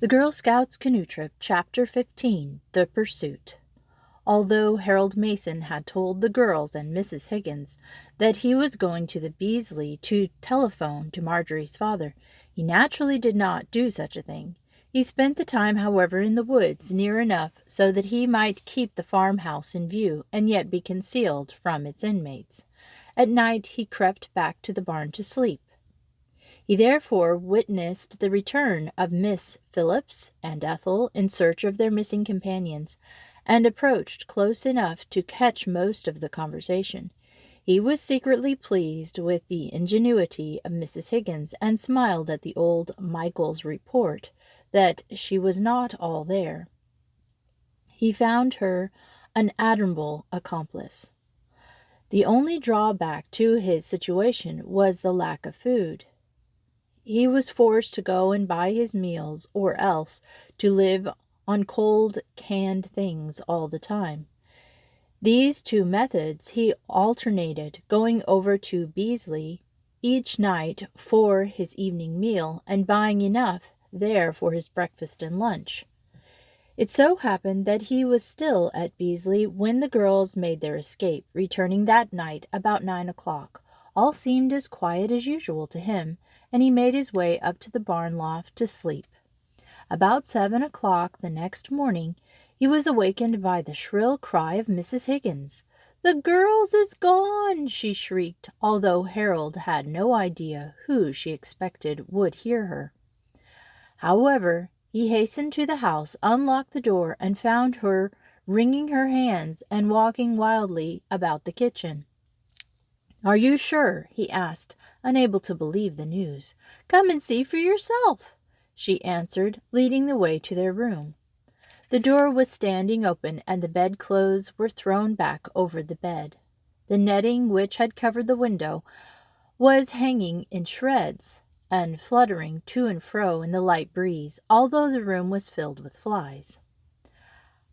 The Girl Scouts Canoe Trip, Chapter 15, The Pursuit. Although Harold Mason had told the girls and Mrs. Higgins that he was going to the Beasley to telephone to Marjorie's father, he naturally did not do such a thing. He spent the time, however, in the woods near enough so that he might keep the farmhouse in view and yet be concealed from its inmates. At night he crept back to the barn to sleep. He therefore witnessed the return of Miss Phillips and Ethel in search of their missing companions, and approached close enough to catch most of the conversation. He was secretly pleased with the ingenuity of Mrs. Higgins, and smiled at the old Michael's report that she was not all there. He found her an admirable accomplice. The only drawback to his situation was the lack of food. He was forced to go and buy his meals, or else to live on cold, canned things all the time. These two methods he alternated, going over to Beasley each night for his evening meal and buying enough there for his breakfast and lunch. It so happened that he was still at Beasley when the girls made their escape, returning that night about 9 o'clock. All seemed as quiet as usual to him, and he made his way up to the barn loft to sleep. About 7 o'clock the next morning, he was awakened by the shrill cry of Mrs. Higgins. "The girls is gone!" she shrieked, although Harold had no idea who she expected would hear her. However, he hastened to the house, unlocked the door, and found her wringing her hands and walking wildly about the kitchen. "Are you sure?" he asked, unable to believe the news. "Come and see for yourself," she answered, leading the way to their room. The door was standing open, and the bedclothes were thrown back over the bed. The netting which had covered the window was hanging in shreds and fluttering to and fro in the light breeze, although the room was filled with flies.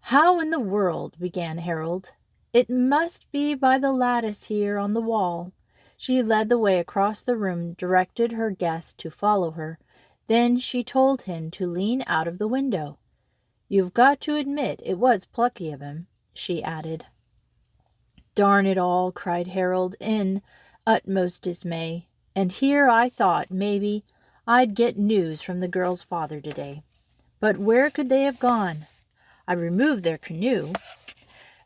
"How in the world—" began Harold. "It must be by the lattice here on the wall." She led the way across the room, directed her guest to follow her. Then she told him to lean out of the window. "You've got to admit it was plucky of him," she added. "Darn it all!" cried Harold in utmost dismay. "And here I thought maybe I'd get news from the girl's father today. But where could they have gone? I removed their canoe."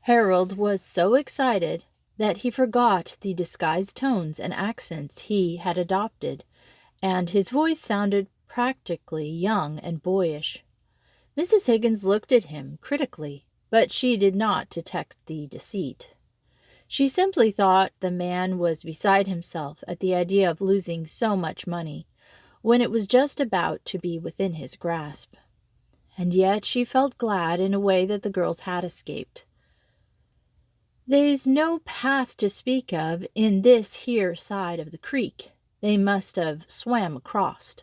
Harold was so excited that he forgot the disguised tones and accents he had adopted, and his voice sounded practically young and boyish. Mrs. Higgins looked at him critically, but she did not detect the deceit. She simply thought the man was beside himself at the idea of losing so much money, when it was just about to be within his grasp. And yet she felt glad in a way that the girls had escaped. "They's no path to speak of in this here side of the creek. They must have swam across."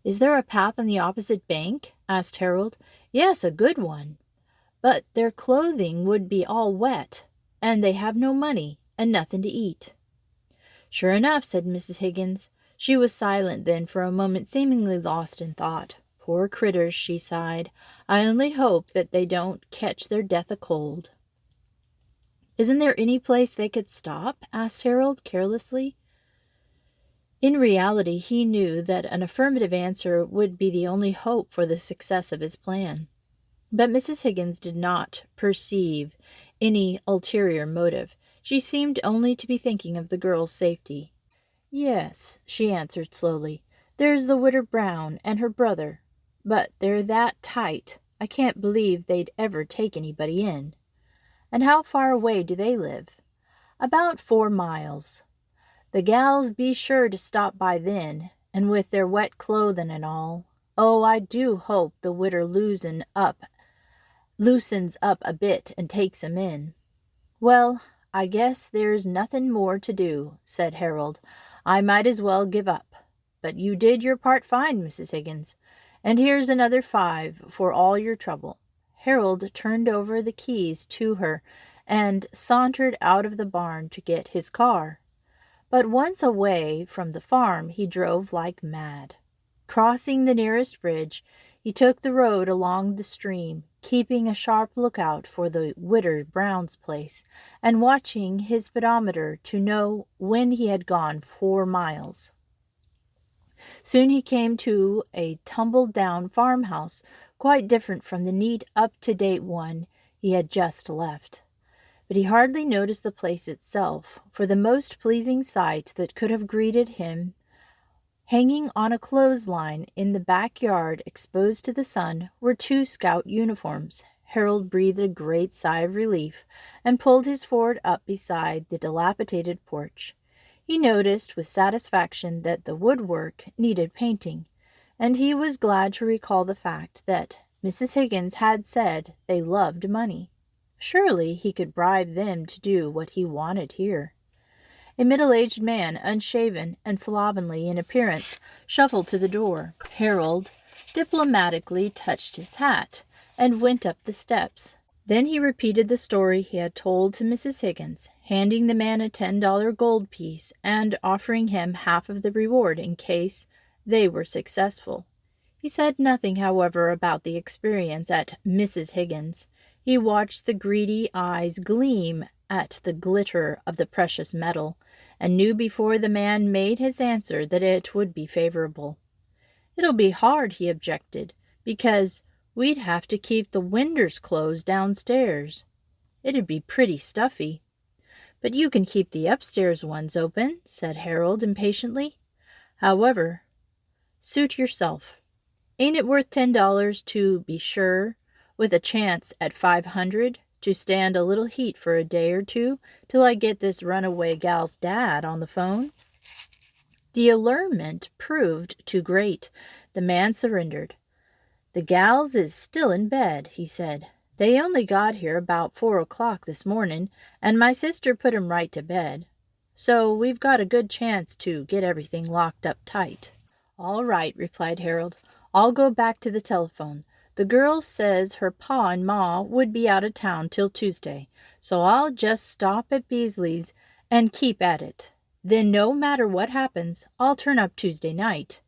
"Is there a path on the opposite bank?" asked Harold. "Yes, a good one. But their clothing would be all wet, and they have no money and nothing to eat." "Sure enough," said Mrs. Higgins. She was silent then for a moment, seemingly lost in thought. "Poor critters," she sighed. "I only hope that they don't catch their death o' cold." "Isn't there any place they could stop?" asked Harold carelessly. In reality, he knew that an affirmative answer would be the only hope for the success of his plan. But Mrs. Higgins did not perceive any ulterior motive. She seemed only to be thinking of the girl's safety. "Yes," she answered slowly. "There's the Widder Brown and her brother, but they're that tight I can't believe they'd ever take anybody in." "And how far away do they live?" "About 4 miles. The gals be sure to stop by then, and with their wet clothin' and all. Oh, I do hope the widder loosens up a bit and takes 'em in." "Well, I guess there's nothing more to do," said Harold. "I might as well give up. But you did your part fine, Mrs. Higgins, and here's another 5 for all your trouble." Harold turned over the keys to her and sauntered out of the barn to get his car. But once away from the farm, he drove like mad. Crossing the nearest bridge, He took the road along the stream, keeping a sharp lookout for the Widder Brown's place, and watching his speedometer to know when he had gone 4 miles. Soon he came to a tumbled-down farmhouse, quite different from the neat, up-to-date one he had just left. But he hardly noticed the place itself, for the most pleasing sight that could have greeted him, hanging on a clothesline in the backyard exposed to the sun, were 2 scout uniforms. Harold breathed a great sigh of relief and pulled his Ford up beside the dilapidated porch. He noticed with satisfaction that the woodwork needed painting, and he was glad to recall the fact that Mrs. Higgins had said they loved money. Surely he could bribe them to do what he wanted here. A middle-aged man, unshaven and slovenly in appearance, shuffled to the door. Harold diplomatically touched his hat and went up the steps. Then he repeated the story he had told to Mrs. Higgins, handing the man a $10 gold piece and offering him half of the reward in case they were successful. He said nothing, however, about the experience at Mrs. Higgins. He watched the greedy eyes gleam at the glitter of the precious metal, and knew before the man made his answer that it would be favorable. "It'll be hard," he objected, "because we'd have to keep the winders closed downstairs. It'd be pretty stuffy." "But you can keep the upstairs ones open," said Harold impatiently. "However, suit yourself. Ain't it worth $10 to be sure, with a chance at 500 to stand a little heat for a day or two till I get this runaway gal's dad on the phone?" The allurement proved too great. The man surrendered. "The gals is still in bed," he said. "They only got here about 4 o'clock this morning, and my sister put 'em right to bed. So we've got a good chance to get everything locked up tight." "All right," replied Harold. "I'll go back to the telephone. The girl says her pa and ma would be out of town till Tuesday, so I'll just stop at Beasley's and keep at it. Then no matter what happens, I'll turn up Tuesday night,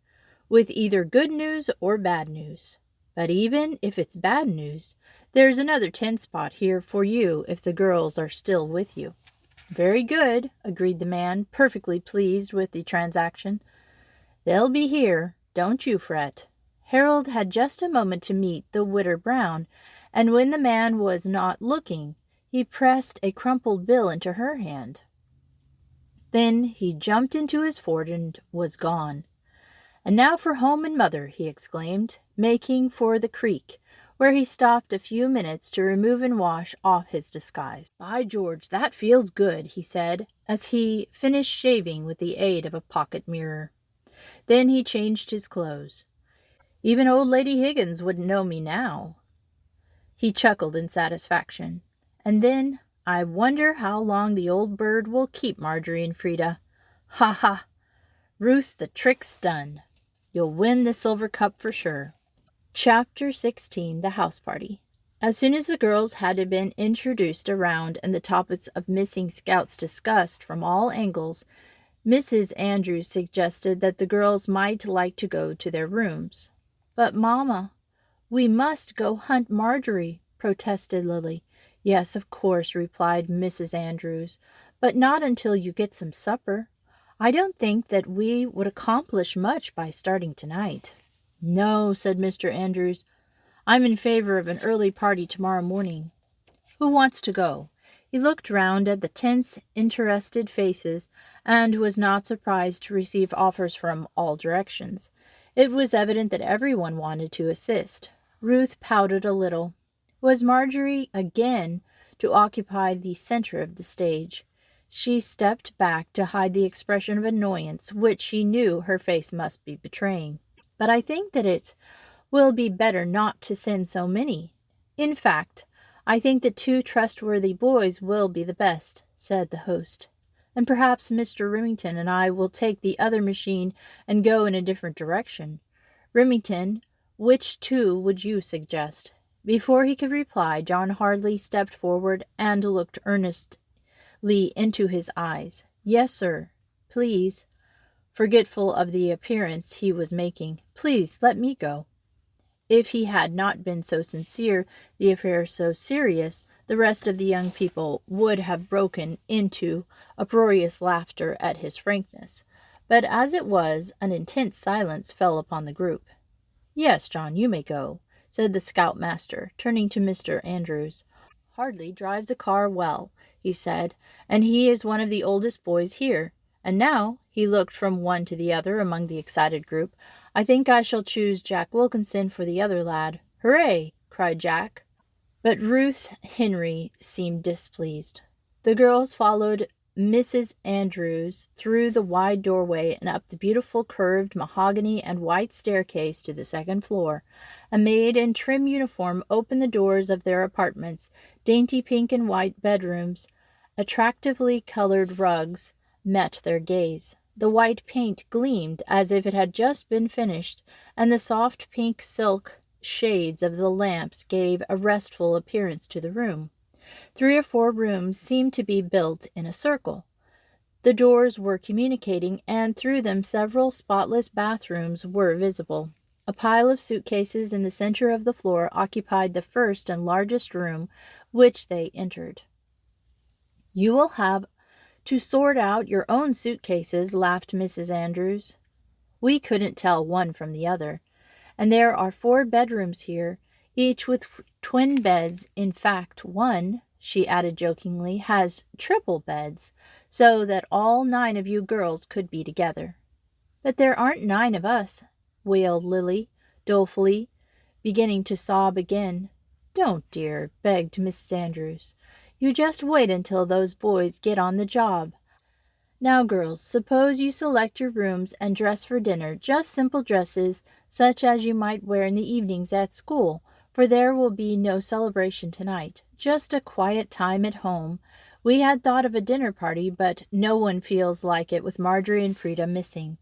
with either good news or bad news. But even if it's bad news, there's another 10-spot here for you if the girls are still with you." "Very good," agreed the man, perfectly pleased with the transaction. "They'll be here, don't you fret." Harold had just a moment to meet the Widder Brown, and when the man was not looking, he pressed a crumpled bill into her hand. Then he jumped into his Ford and was gone. "And now for home and mother," he exclaimed, making for the creek, where he stopped a few minutes to remove and wash off his disguise. "By George, that feels good," he said, as he finished shaving with the aid of a pocket mirror. Then he changed his clothes. "Even old Lady Higgins wouldn't know me now." He chuckled in satisfaction. "And then, I wonder how long the old bird will keep Marjorie and Frida. Ha ha! Ruth, the trick's done. You'll win the silver cup for sure." Chapter 16. The House Party. As soon as the girls had been introduced around and the topics of missing scouts discussed from all angles, Mrs. Andrews suggested that the girls might like to go to their rooms. "But, Mamma, we must go hunt Marjorie," protested Lily. "Yes, of course," replied Mrs. Andrews, "but not until you get some supper. I don't think that we would accomplish much by starting tonight." "No," said Mr. Andrews. "I'm in favor of an early party tomorrow morning. Who wants to go?" He looked round at the tense, interested faces, and was not surprised to receive offers from all directions. It was evident that everyone wanted to assist. Ruth pouted a little. Was Marjorie again to occupy the center of the stage? She stepped back to hide the expression of annoyance which she knew her face must be betraying. "But I think that it will be better not to send so many. In fact, I think that 2 trustworthy boys will be the best," said the host. "And perhaps Mr. Remington and I will take the other machine and go in a different direction. Remington, which 2 would you suggest?" Before he could reply, John Hardley stepped forward and looked earnestly into his eyes. "Yes, sir. Please," forgetful of the appearance he was making, "please let me go." If he had not been so sincere, the affair so serious, the rest of the young people would have broken into uproarious laughter at his frankness. But as it was, an intense silence fell upon the group. "Yes, John, you may go," said the scoutmaster, turning to Mr. Andrews. "Hardly drives a car well," he said, "and he is one of the oldest boys here. And now," he looked from one to the other among the excited group, "I think I shall choose Jack Wilkinson for the other lad." "Hooray!" cried Jack. But Ruth Henry seemed displeased. The girls followed Mrs. Andrews through the wide doorway and up the beautiful curved mahogany and white staircase to the second floor. A maid in trim uniform opened the doors of their apartments, dainty pink and white bedrooms, attractively colored rugs met their gaze. The white paint gleamed as if it had just been finished, and the soft pink silk shades of the lamps gave a restful appearance to the room. 3 or 4 rooms seemed to be built in a circle. The doors were communicating, and through them several spotless bathrooms were visible. A pile of suitcases in the center of the floor occupied the first and largest room, which they entered. "You will have to sort out your own suitcases," laughed Mrs. Andrews. "We couldn't tell one from the other. And there are 4 bedrooms here, each with twin beds. In fact, one," she added jokingly, "has triple beds, so that all 9 of you girls could be together." "But there aren't 9 of us," wailed Lily, dolefully, beginning to sob again. "Don't, dear," begged Mrs. Andrews. "You just wait until those boys get on the job. Now, girls, suppose you select your rooms and dress for dinner, just simple dresses, such as you might wear in the evenings at school, for there will be no celebration tonight, just a quiet time at home. We had thought of a dinner party, but no one feels like it with Marjorie and Frida missing."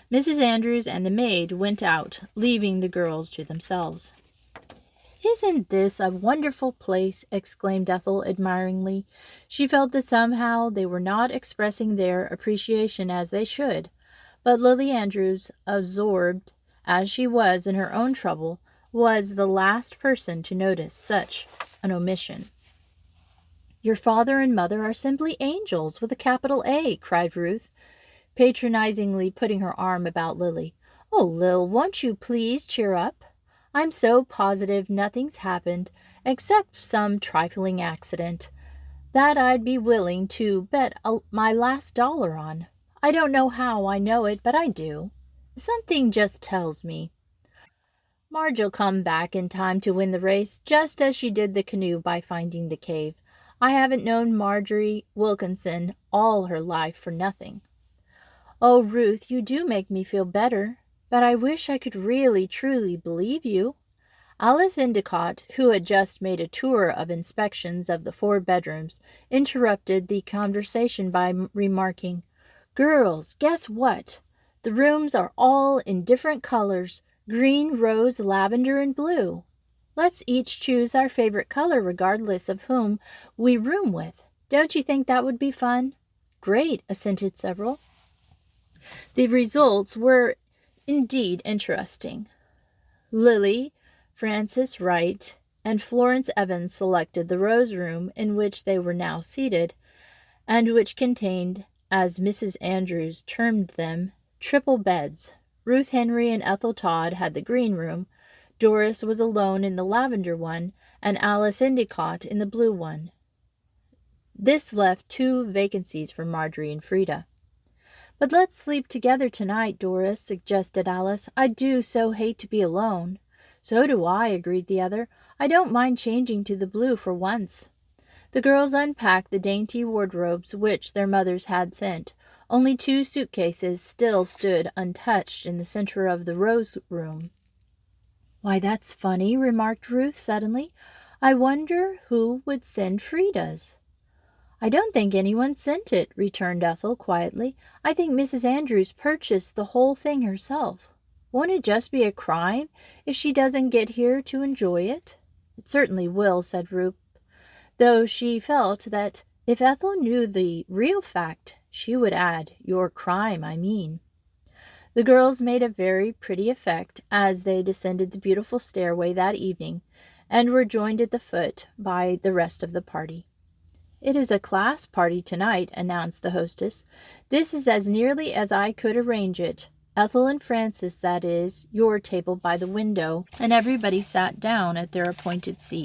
Mrs. Andrews and the maid went out, leaving the girls to themselves. "Isn't this a wonderful place?" exclaimed Ethel admiringly. She felt that somehow they were not expressing their appreciation as they should. But Lily Andrews, absorbed as she was in her own trouble, was the last person to notice such an omission. "Your father and mother are simply angels with a capital A," cried Ruth, patronizingly putting her arm about Lily. "Oh, Lil, won't you please cheer up? I'm so positive nothing's happened, except some trifling accident, that I'd be willing to bet my last dollar on. I don't know how I know it, but I do. Something just tells me. Marge'll come back in time to win the race, just as she did the canoe by finding the cave. I haven't known Marjorie Wilkinson all her life for nothing." "Oh, Ruth, you do make me feel better, but I wish I could really, truly believe you." Alice Endicott, who had just made a tour of inspections of the 4 bedrooms, interrupted the conversation by remarking, "Girls, guess what? The rooms are all in different colors, green, rose, lavender, and blue. Let's each choose our favorite color regardless of whom we room with. Don't you think that would be fun?" "Great," assented several. The results were indeed interesting. Lily, Frances Wright, and Florence Evans selected the rose room in which they were now seated, and which contained, as Mrs. Andrews termed them, triple beds. Ruth Henry and Ethel Todd had the green room. Doris was alone in the lavender one, and Alice Endicott in the blue one. This left 2 vacancies for Marjorie and Frida. "But let's sleep together tonight, Doris," suggested Alice. "I do so hate to be alone." "So do I," agreed the other. "I don't mind changing to the blue for once." The girls unpacked the dainty wardrobes which their mothers had sent. Only 2 suitcases still stood untouched in the center of the rose room. "Why, that's funny," remarked Ruth suddenly. "I wonder who would send Frida's." "I don't think anyone sent it," returned Ethel quietly. "I think Mrs. Andrews purchased the whole thing herself. Won't it just be a crime if she doesn't get here to enjoy it?" "It certainly will," said Ruth, though she felt that if Ethel knew the real fact, she would add, "Your crime, I mean." The girls made a very pretty effect as they descended the beautiful stairway that evening, and were joined at the foot by the rest of the party. "It is a class party tonight," announced the hostess. "This is as nearly as I could arrange it. Ethel and Frances, that is, your table by the window," and everybody sat down at their appointed seats.